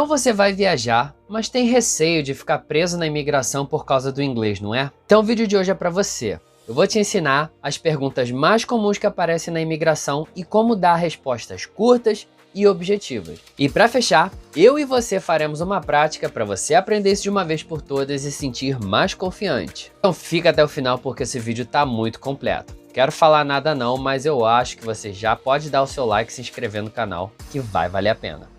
Então você vai viajar, mas tem receio de ficar preso na imigração por causa do inglês, não é? Então o vídeo de hoje é para você. Eu vou te ensinar as perguntas mais comuns que aparecem na imigração e como dar respostas curtas e objetivas. E para fechar, eu e você faremos uma prática para você aprender isso de uma vez por todas e sentir mais confiante. Então fica até o final porque esse vídeo tá muito completo. Quero falar nada não, mas eu acho que você já pode dar o seu like e se inscrever no canal, que vai valer a pena.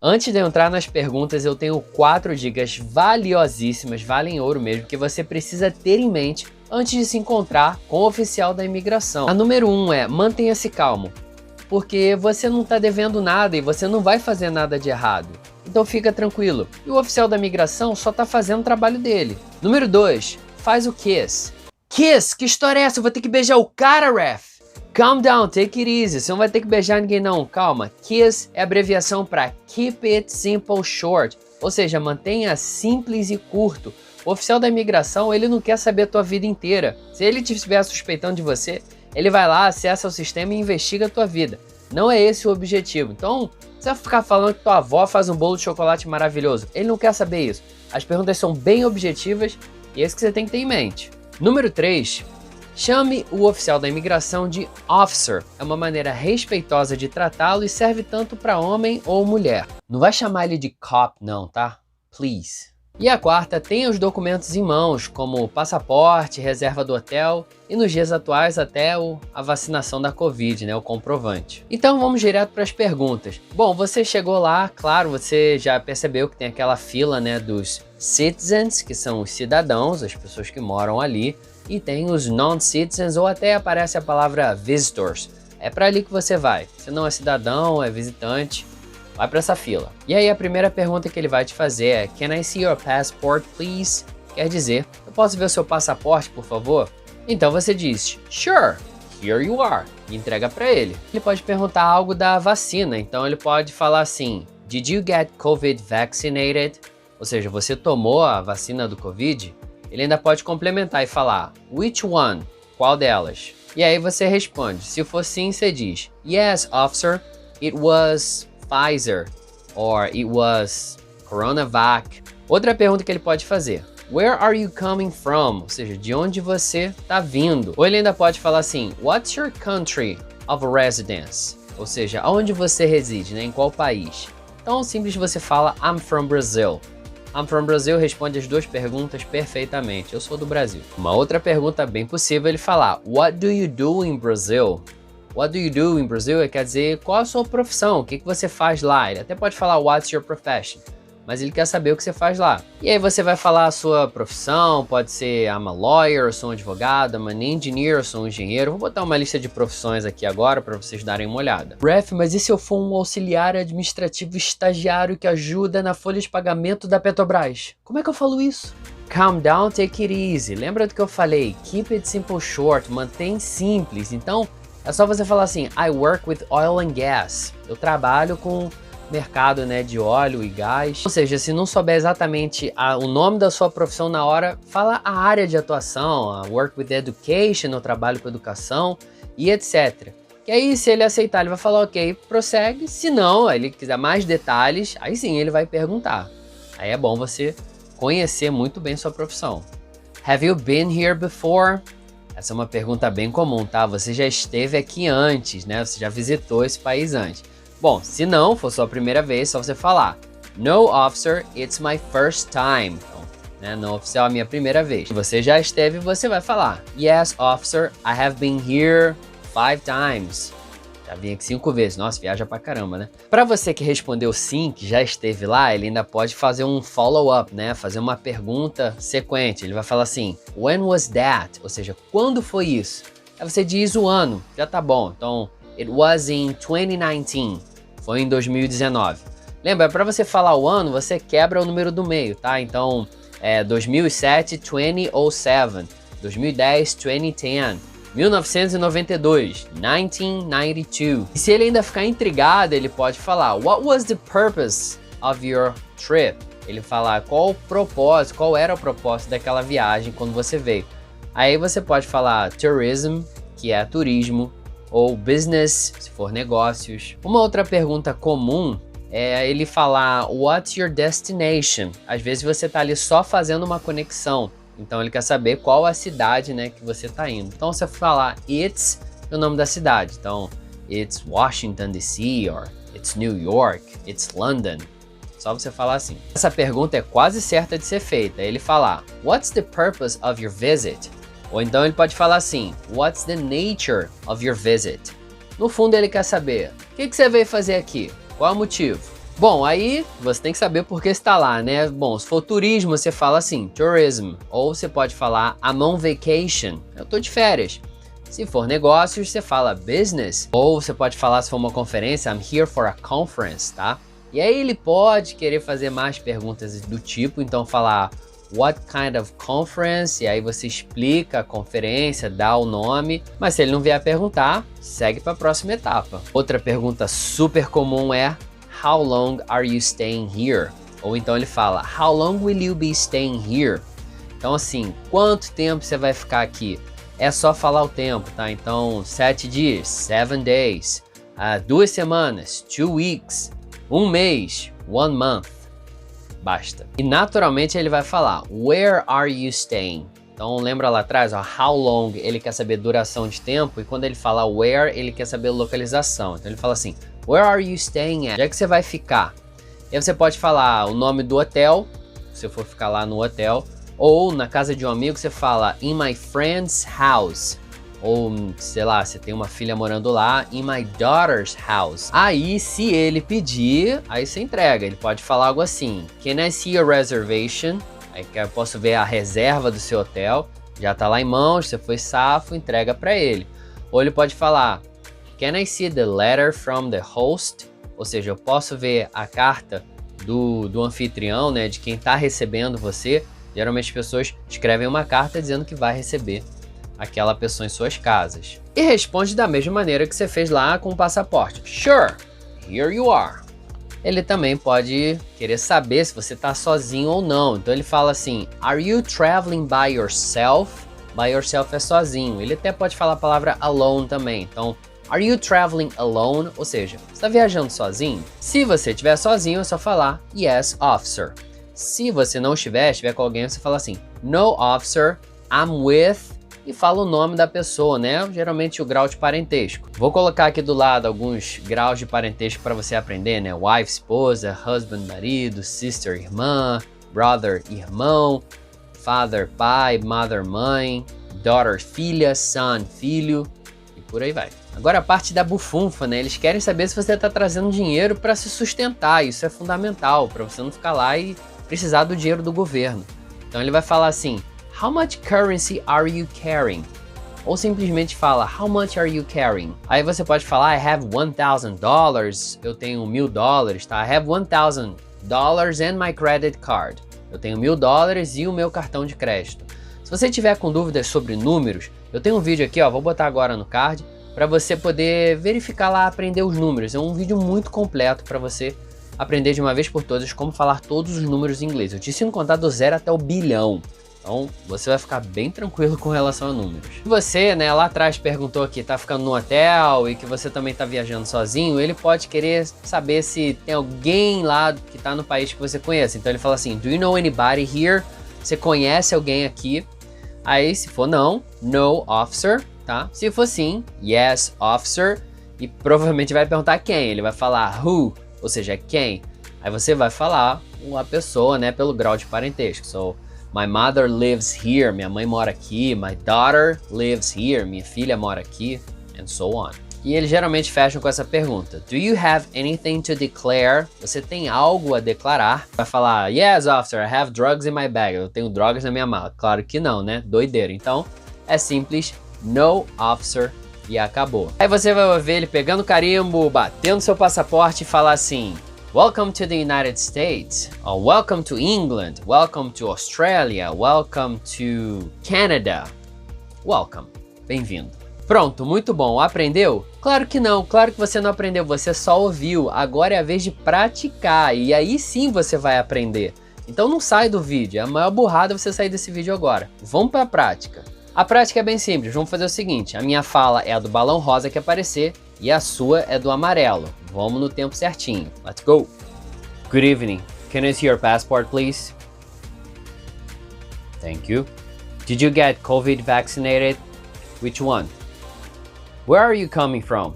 Antes de eu entrar nas perguntas, eu tenho 4 dicas valiosíssimas, valem ouro mesmo, que você precisa ter em mente antes de se encontrar com o oficial da imigração. A número 1 é: mantenha-se calmo, porque você não está devendo nada e você não vai fazer nada de errado. Então fica tranquilo. E o oficial da imigração só está fazendo o trabalho dele. Número 2, faz o kiss. Kiss? Que história é essa? Eu vou ter que beijar o cara, ref? Calm down, take it easy, você não vai ter que beijar ninguém não, calma. KISS é abreviação para Keep It Simple Short, ou seja, mantenha simples e curto. O oficial da imigração, ele não quer saber a tua vida inteira. Se ele estiver suspeitando de você, ele vai lá, acessa o sistema e investiga a tua vida. Não é esse o objetivo. Então, você vai ficar falando que tua avó faz um bolo de chocolate maravilhoso. Ele não quer saber isso. As perguntas são bem objetivas e é isso que você tem que ter em mente. Número 3. Chame o oficial da imigração de officer. É uma maneira respeitosa de tratá-lo e serve tanto para homem ou mulher. Não vai chamar ele de cop não, tá? Please. E a 4, tenha os documentos em mãos, como passaporte, reserva do hotel e nos dias atuais até a vacinação da Covid, né, o comprovante. Então vamos direto para as perguntas. Bom, você chegou lá, claro, você já percebeu que tem aquela fila, né, dos citizens, que são os cidadãos, as pessoas que moram ali, e tem os non-citizens, ou até aparece a palavra visitors. É para ali que você vai. Você não é cidadão, é visitante, vai para essa fila. E aí a primeira pergunta que ele vai te fazer é: Can I see your passport, please? Quer dizer, eu posso ver o seu passaporte, por favor? Então você diz, Sure, here you are, e entrega para ele. Ele pode perguntar algo da vacina, então ele pode falar assim: Did you get COVID vaccinated? Ou seja, você tomou a vacina do Covid? Ele ainda pode complementar e falar, Which one? Qual delas? E aí você responde. Se for sim, você diz, Yes, officer, it was Pfizer, or it was Coronavac. Outra pergunta que ele pode fazer, Where are you coming from? Ou seja, de onde você está vindo? Ou ele ainda pode falar assim, What's your country of residence? Ou seja, aonde você reside, né? Em qual país? Então, simples, você fala, I'm from Brazil. I'm from Brazil responde as 2 perguntas perfeitamente. Eu sou do Brasil. Uma outra pergunta bem possível ele falar, What do you do in Brazil? What do you do in Brazil quer dizer qual a sua profissão, o que você faz lá. Ele até pode falar What's your profession? Mas ele quer saber o que você faz lá. E aí você vai falar a sua profissão, pode ser I'm a lawyer, eu sou um advogado, I'm an engineer, eu sou um engenheiro. Vou botar uma lista de profissões aqui agora para vocês darem uma olhada. Ref, mas e se eu for um auxiliar administrativo estagiário que ajuda na folha de pagamento da Petrobras? Como é que eu falo isso? Calm down, take it easy. Lembra do que eu falei? Keep it simple short, mantém simples. Então, é só você falar assim, I work with oil and gas. Eu trabalho com mercado, né, de óleo e gás. Ou seja, se não souber exatamente o nome da sua profissão na hora, fala a área de atuação, work with education, eu trabalho com educação e etc. E aí, se ele aceitar, ele vai falar, ok, prossegue. Se não, ele quiser mais detalhes, aí sim ele vai perguntar. Aí é bom você conhecer muito bem sua profissão. Have you been here before? Essa é uma pergunta bem comum, tá? Você já esteve aqui antes, né? Você já visitou esse país antes. Bom, se não for sua primeira vez, só você falar No, officer, it's my first time. Então, né, não, oficial, é a minha primeira vez. Se você já esteve, você vai falar Yes, officer, I have been here 5 times. Já vim aqui 5 vezes. Nossa, viaja pra caramba, né? Pra você que respondeu sim, que já esteve lá, ele ainda pode fazer um follow-up, né? Fazer uma pergunta sequente. Ele vai falar assim, When was that? Ou seja, quando foi isso? Aí você diz o ano, já tá bom. Então, it was in 2019. Foi em 2019. Lembra, para você falar o ano, você quebra o número do meio, tá? Então, 2007, 2007. 2010, 2010. 1992, 1992. E se ele ainda ficar intrigado, ele pode falar What was the purpose of your trip? Ele fala qual o propósito, qual era o propósito daquela viagem quando você veio. Aí você pode falar tourism, que é turismo, ou business, se for negócios. Uma outra pergunta comum é ele falar what's your destination? Às vezes você tá ali só fazendo uma conexão, então ele quer saber qual a cidade, né, que você tá indo. Então você falar it's o nome da cidade, então it's Washington DC, or it's New York, it's London. Só você falar assim. Essa pergunta é quase certa de ser feita. Ele falar what's the purpose of your visit? Ou então ele pode falar assim, what's the nature of your visit? No fundo ele quer saber, o que você veio fazer aqui? Qual é o motivo? Bom, aí você tem que saber por que está lá, né? Bom, se for turismo, você fala assim, tourism. Ou você pode falar, I'm on vacation. Eu tô de férias. Se for negócios, você fala business. Ou você pode falar, se for uma conferência, I'm here for a conference, tá? E aí ele pode querer fazer mais perguntas do tipo, então falar what kind of conference, e aí você explica a conferência, dá o nome, mas se ele não vier a perguntar, segue para a próxima etapa. Outra pergunta super comum é how long are you staying here? Ou então ele fala how long will you be staying here? Então assim, quanto tempo você vai ficar aqui? É só falar o tempo, tá? Então 7 dias, 7 days, 2 semanas, 2 weeks, 1 mês, 1 month. Basta. E naturalmente ele vai falar where are you staying? Então lembra lá atrás, ó, how long, ele quer saber duração de tempo, e quando ele fala where, ele quer saber localização. Então ele fala assim, where are you staying at? Onde é que você vai ficar? E aí você pode falar o nome do hotel, se você for ficar lá no hotel, ou na casa de um amigo você fala in my friend's house. Ou, sei lá, você tem uma filha morando lá, in my daughter's house. Aí, se ele pedir, aí você entrega. Ele pode falar algo assim, can I see a reservation? Aí que eu posso ver a reserva do seu hotel. Já tá lá em mãos, você foi safo, entrega para ele. Ou ele pode falar, can I see the letter from the host? Ou seja, eu posso ver a carta do anfitrião, né, de quem tá recebendo você. Geralmente as pessoas escrevem uma carta dizendo que vai receber aquela pessoa em suas casas. E responde da mesma maneira que você fez lá com o passaporte. Sure, here you are. Ele também pode querer saber se você está sozinho ou não. Então ele fala assim, are you traveling by yourself? By yourself é sozinho. Ele até pode falar a palavra alone também. Então, are you traveling alone? Ou seja, você está viajando sozinho? Se você estiver sozinho, é só falar yes, officer. Se você não estiver com alguém, você fala assim, no, officer, I'm with... e fala o nome da pessoa, né? Geralmente o grau de parentesco. Vou colocar aqui do lado alguns graus de parentesco para você aprender, né? Wife, esposa, husband, marido, sister, irmã, brother, irmão, father, pai, mother, mãe, daughter, filha, son, filho, e por aí vai. Agora a parte da bufunfa, né? Eles querem saber se você está trazendo dinheiro para se sustentar. Isso é fundamental, para você não ficar lá e precisar do dinheiro do governo. Então ele vai falar assim, how much currency are you carrying? Ou simplesmente fala, how much are you carrying? Aí você pode falar, I have $1,000, eu tenho $1.000, tá? I have $1,000 and my credit card. Eu tenho $1.000 e o meu cartão de crédito. Se você tiver com dúvidas sobre números, eu tenho um vídeo aqui, ó, vou botar agora no card, para você poder verificar lá, aprender os números. É um vídeo muito completo para você aprender de uma vez por todas como falar todos os números em inglês. Eu te ensino a contar do 0 até o bilhão. Então, você vai ficar bem tranquilo com relação a números. Se você, né, lá atrás perguntou que tá ficando no hotel e que você também tá viajando sozinho, ele pode querer saber se tem alguém lá que tá no país que você conhece. Então ele fala assim, do you know anybody here? Você conhece alguém aqui? Aí, se for não, no, officer, tá? Se for sim, yes, officer. E provavelmente vai perguntar quem. Ele vai falar who, ou seja, quem. Aí você vai falar a pessoa, né, pelo grau de parentesco. So, my mother lives here, minha mãe mora aqui. My daughter lives here, minha filha mora aqui, and so on. E eles geralmente fecham com essa pergunta. Do you have anything to declare? Você tem algo a declarar? Vai falar, yes, officer, I have drugs in my bag. Eu tenho drogas na minha mala. Claro que não, né? Doideira. Então, é simples, no, officer, e acabou. Aí você vai ver ele pegando carimbo, batendo seu passaporte e falar assim, welcome to the United States, or welcome to England, welcome to Australia, welcome to Canada. Welcome, bem-vindo. Pronto, muito bom. Aprendeu? Claro que não, claro que você não aprendeu, você só ouviu. Agora é a vez de praticar e aí sim você vai aprender. Então não sai do vídeo, é a maior burrada você sair desse vídeo agora. Vamos para a prática. A prática é bem simples, vamos fazer o seguinte, a minha fala é a do balão rosa que aparecer e a sua é do amarelo. Vamos no tempo certinho. Let's go! Good evening. Can I see your passport, please? Thank you. Did you get COVID vaccinated? Which one? Where are you coming from?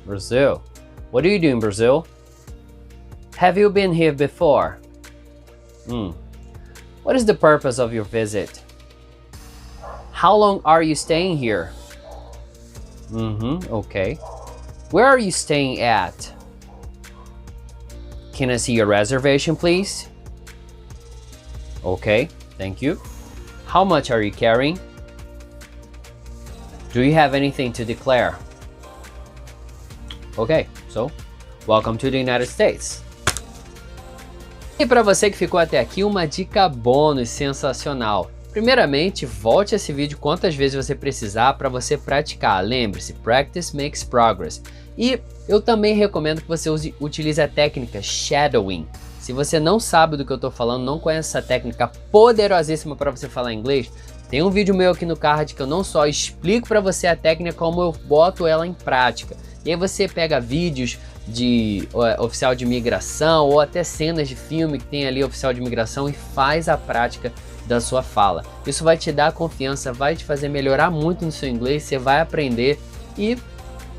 Brazil. What do you do in Brazil? Have you been here before? What is the purpose of your visit? How long are you staying here? Okay. Where are you staying at? Can I see your reservation, please? Okay, thank you. How much are you carrying? Do you have anything to declare? Okay, so welcome to the United States. E para você que ficou até aqui, uma dica bônus sensacional. Primeiramente, volte esse vídeo quantas vezes você precisar para você praticar. Lembre-se, practice makes progress. E eu também recomendo que você utilize a técnica shadowing. Se você não sabe do que eu estou falando, não conhece essa técnica poderosíssima para você falar inglês, tem um vídeo meu aqui no card que eu não só explico para você a técnica, como eu boto ela em prática. E aí você pega vídeos de oficial de imigração ou até cenas de filme que tem ali oficial de imigração e faz a prática da sua fala. Isso vai te dar confiança, vai te fazer melhorar muito no seu inglês, você vai aprender e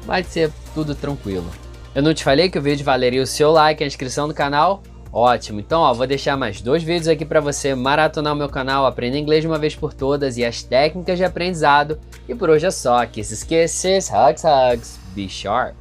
vai ser tudo tranquilo. Eu não te falei que o vídeo valeria o seu like e a inscrição no canal? Ótimo, então ó, vou deixar mais 2 vídeos aqui para você maratonar o meu canal, aprender inglês de uma vez por todas e as técnicas de aprendizado. E por hoje é só, kisses, kisses, hugs, hugs, be sharp!